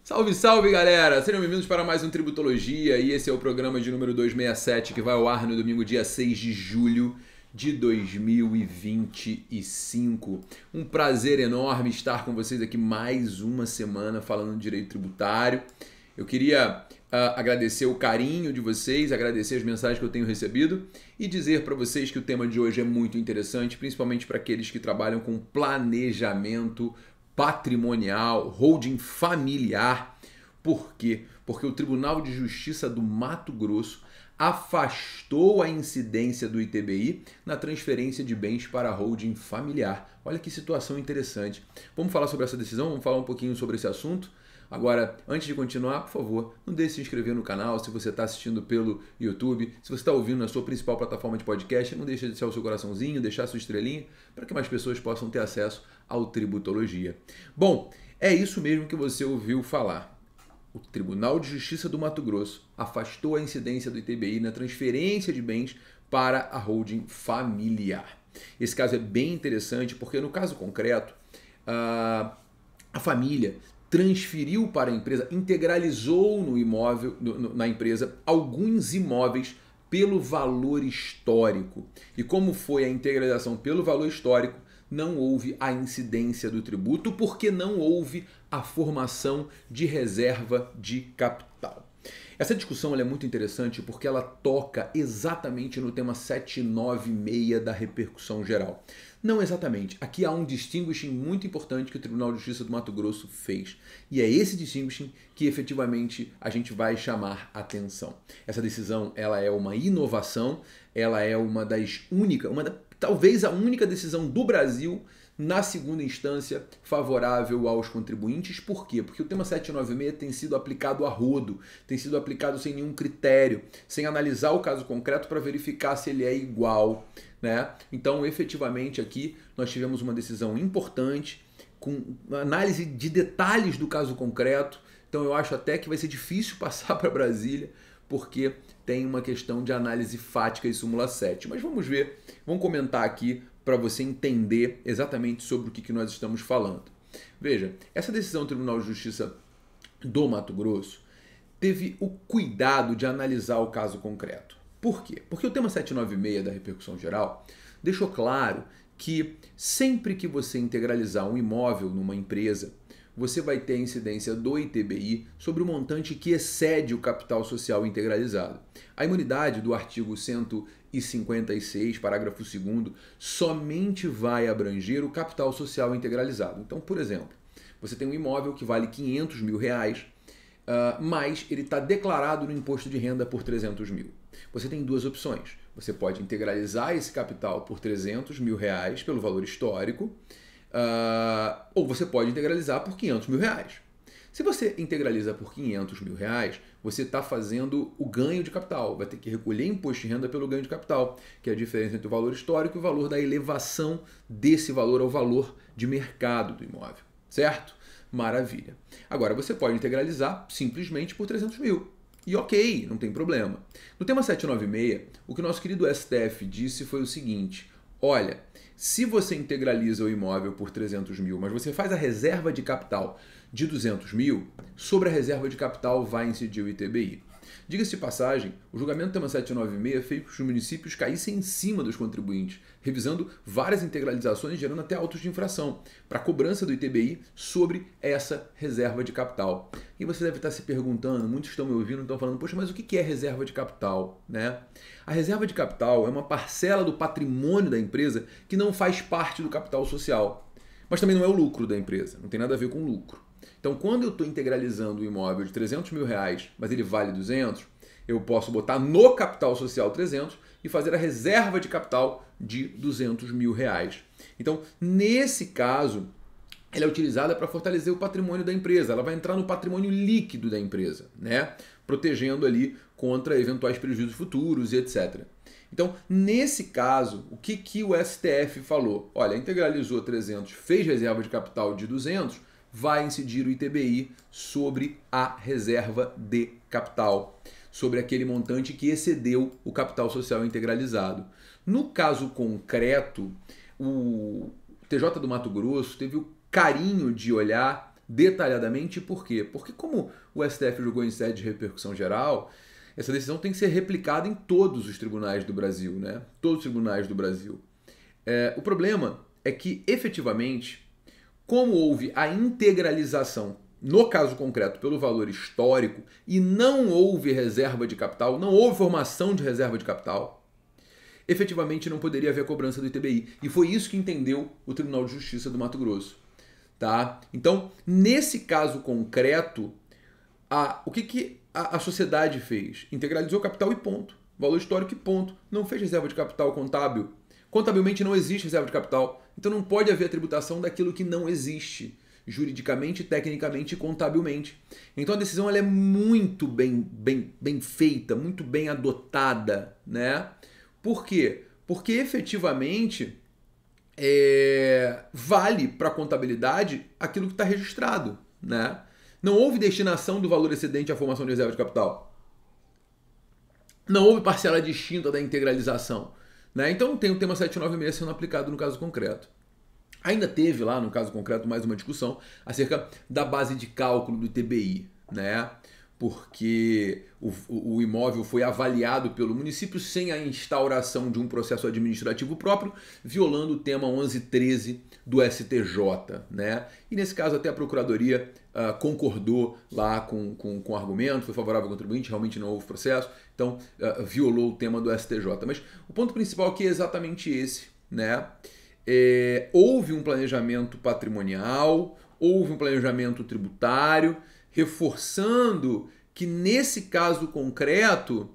Salve, salve, galera! Sejam bem-vindos para mais um Tributologia e esse é o programa de número 267 que vai ao ar no domingo, dia 6 de julho de 2025. Um prazer enorme estar com vocês aqui mais uma semana falando de direito tributário. Eu queria agradecer o carinho de vocês, agradecer as mensagens que eu tenho recebido e dizer para vocês que o tema de hoje é muito interessante, principalmente para aqueles que trabalham com planejamento patrimonial, holding familiar. Por quê? Porque o Tribunal de Justiça do Mato Grosso afastou a incidência do ITBI na transferência de bens para holding familiar. Olha que situação interessante. Vamos falar sobre essa decisão? Vamos falar um pouquinho sobre esse assunto? Agora, antes de continuar, por favor, não deixe de se inscrever no canal se você está assistindo pelo YouTube. Se você está ouvindo na sua principal plataforma de podcast, não deixe de deixar o seu coraçãozinho, deixar a sua estrelinha, para que mais pessoas possam ter acesso ao Tributologia. Bom, é isso mesmo que você ouviu falar. O Tribunal de Justiça do Mato Grosso afastou a incidência do ITBI na transferência de bens para a holding familiar. Esse caso é bem interessante porque, no caso concreto, a família transferiu para a empresa, integralizou no imóvel, na empresa, alguns imóveis pelo valor histórico. E como foi a integralização pelo valor histórico, não houve a incidência do tributo, porque não houve a formação de reserva de capital. Essa discussão é muito interessante porque ela toca exatamente no tema 796 da repercussão geral. Não exatamente. Aqui há um distinguishing muito importante que o Tribunal de Justiça do Mato Grosso fez. E é esse distinguishing que efetivamente a gente vai chamar atenção. Essa decisão ela é uma inovação, ela é uma das únicas, talvez a única decisão do Brasil na segunda instância favorável aos contribuintes. Por quê? Porque o tema 796 tem sido aplicado a rodo, tem sido aplicado sem nenhum critério, sem analisar o caso concreto para verificar se ele é igual, né? Então, efetivamente, aqui nós tivemos uma decisão importante, com análise de detalhes do caso concreto. Então, eu acho até que vai ser difícil passar para Brasília, porque tem uma questão de análise fática e súmula 7. Mas vamos ver, vamos comentar aqui para você entender exatamente sobre o que nós estamos falando. Veja, essa decisão do Tribunal de Justiça do Mato Grosso teve o cuidado de analisar o caso concreto. Por quê? Porque o tema 796 da repercussão geral deixou claro que sempre que você integralizar um imóvel numa empresa, você vai ter a incidência do ITBI sobre o montante que excede o capital social integralizado. A imunidade do artigo 156, parágrafo 2º, somente vai abranger o capital social integralizado. Então, por exemplo, você tem um imóvel que vale R$500 mil, mas ele está declarado no imposto de renda por 300 mil. Você tem duas opções. Você pode integralizar esse capital por 300 mil reais pelo valor histórico, ou você pode integralizar por 500 mil reais. Se você integraliza por 500 mil reais, você está fazendo o ganho de capital. Vai ter que recolher imposto de renda pelo ganho de capital, que é a diferença entre o valor histórico e o valor da elevação desse valor ao valor de mercado do imóvel. Certo? Maravilha. Agora, você pode integralizar simplesmente por 300 mil. E ok, não tem problema. No tema 796, o que o nosso querido STF disse foi o seguinte: olha, se você integraliza o imóvel por 300 mil, mas você faz a reserva de capital de 200 mil, sobre a reserva de capital vai incidir o ITBI. Diga-se de passagem, o julgamento do tema 796 fez com que os municípios caíssem em cima dos contribuintes, revisando várias integralizações, gerando até autos de infração para a cobrança do ITBI sobre essa reserva de capital. E você deve estar se perguntando, muitos estão me ouvindo, estão falando, poxa, mas o que é reserva de capital, né? A reserva de capital é uma parcela do patrimônio da empresa que não faz parte do capital social, mas também não é o lucro da empresa, não tem nada a ver com lucro. Então, quando eu estou integralizando o imóvel de 300 mil reais, mas ele vale 200, eu posso botar no capital social 300 e fazer a reserva de capital de 200 mil reais. Então, nesse caso, ela é utilizada para fortalecer o patrimônio da empresa. Ela vai entrar no patrimônio líquido da empresa, né? Protegendo ali contra eventuais prejuízos futuros e etc. Então, nesse caso, o que o STF falou? Olha, integralizou 300, fez reserva de capital de 200, vai incidir o ITBI sobre a reserva de capital, sobre aquele montante que excedeu o capital social integralizado. No caso concreto, o TJ do Mato Grosso teve o carinho de olhar detalhadamente. Por quê? Porque como o STF julgou em sede de repercussão geral, essa decisão tem que ser replicada em todos os tribunais do Brasil, né? Todos os tribunais do Brasil. O problema é que, efetivamente, como houve a integralização, no caso concreto, pelo valor histórico, e não houve reserva de capital, não houve formação de reserva de capital, efetivamente não poderia haver cobrança do ITBI. E foi isso que entendeu o Tribunal de Justiça do Mato Grosso. Tá? Então, nesse caso concreto, o que a sociedade fez? Integralizou o capital e ponto. Valor histórico e ponto. Não fez reserva de capital contábil. Contabilmente não existe reserva de capital. Então não pode haver tributação daquilo que não existe, juridicamente, tecnicamente e contabilmente. Então a decisão ela é muito bem feita, muito bem adotada, né? Por quê? Porque efetivamente vale para a contabilidade aquilo que está registrado, né? Não houve destinação do valor excedente à formação de reserva de capital. Não houve parcela distinta da integralização. Né? Então tem o tema 796 sendo aplicado no caso concreto. Ainda teve lá, no caso concreto, mais uma discussão acerca da base de cálculo do ITBI, né? Porque o imóvel foi avaliado pelo município sem a instauração de um processo administrativo próprio, violando o tema 1113 do STJ, né? E nesse caso até a Procuradoria concordou lá com o argumento, foi favorável ao contribuinte, realmente não houve processo, então violou o tema do STJ. Mas o ponto principal aqui é exatamente esse, né? Houve um planejamento patrimonial, houve um planejamento tributário, reforçando que nesse caso concreto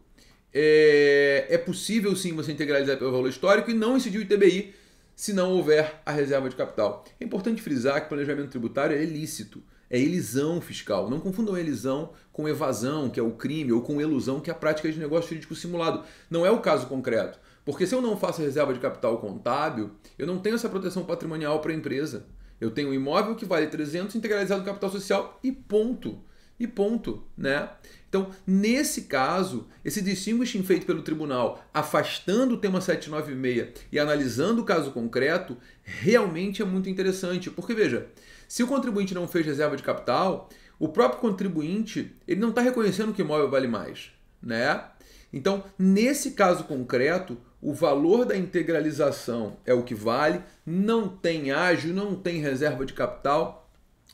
é possível sim você integralizar pelo valor histórico e não incidir o ITBI se não houver a reserva de capital. É importante frisar que o planejamento tributário é ilícito, é elisão fiscal. Não confundam elisão com evasão, que é o crime, ou com elusão, que é a prática de negócio jurídico simulado. Não é o caso concreto. Porque se eu não faço a reserva de capital contábil, eu não tenho essa proteção patrimonial para a empresa. Eu tenho um imóvel que vale 300 integralizado no capital social e ponto. E ponto, né? Então, nesse caso, esse distinguishing feito pelo tribunal, afastando o tema 796 e analisando o caso concreto, realmente é muito interessante. Porque, veja, se o contribuinte não fez reserva de capital, o próprio contribuinte ele não está reconhecendo que o imóvel vale mais, né? Então, nesse caso concreto, o valor da integralização é o que vale, não tem ágio, não tem reserva de capital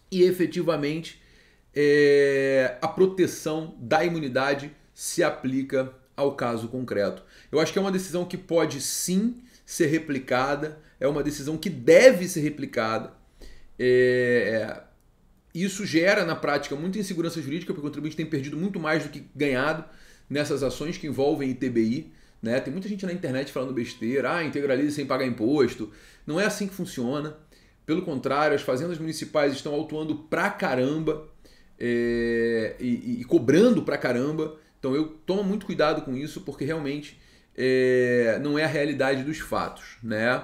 e efetivamente a proteção da imunidade se aplica ao caso concreto. Eu acho que é uma decisão que pode sim ser replicada, é uma decisão que deve ser replicada. Isso gera na prática muita insegurança jurídica, porque o contribuinte tem perdido muito mais do que ganhado nessas ações que envolvem ITBI. Né? Tem muita gente na internet falando besteira, integraliza sem pagar imposto. Não é assim que funciona. Pelo contrário, as fazendas municipais estão autuando pra caramba e cobrando pra caramba. Então eu tomo muito cuidado com isso, porque realmente não é a realidade dos fatos. Né?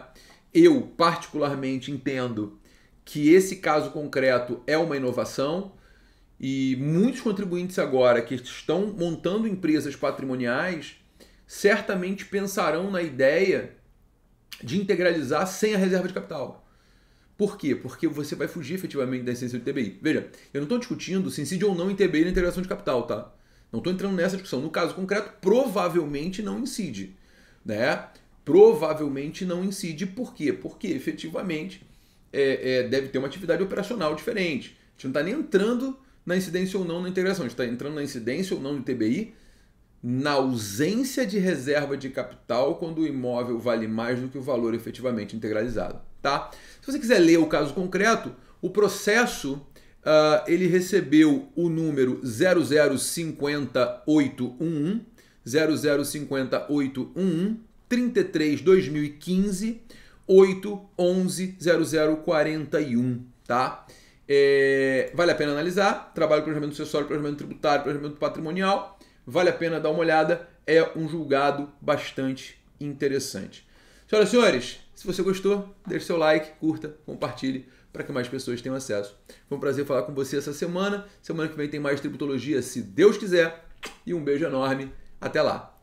Eu, particularmente, entendo que esse caso concreto é uma inovação e muitos contribuintes agora que estão montando empresas patrimoniais certamente pensarão na ideia de integralizar sem a reserva de capital. Por quê? Porque você vai fugir efetivamente da essência do ITBI. Veja, eu não estou discutindo se incide ou não ITBI na integração de capital, tá? Não estou entrando nessa discussão. No caso concreto, provavelmente não incide, né? Provavelmente não incide. Por quê? Porque efetivamente deve ter uma atividade operacional diferente. A gente não está nem entrando na incidência ou não na integração, a gente está entrando na incidência ou não do ITBI na ausência de reserva de capital quando o imóvel vale mais do que o valor efetivamente integralizado. Tá? Se você quiser ler o caso concreto, o processo ele recebeu o número 0050811, 0050811, 33/2015, 8110041, tá? Vale a pena analisar, trabalho de planejamento sucessório, planejamento tributário, planejamento patrimonial, vale a pena dar uma olhada, é um julgado bastante interessante. Senhoras e senhores, se você gostou, deixe seu like, curta, compartilhe para que mais pessoas tenham acesso. Foi um prazer falar com você essa semana. Semana que vem tem mais tributologia, se Deus quiser. E um beijo enorme. Até lá.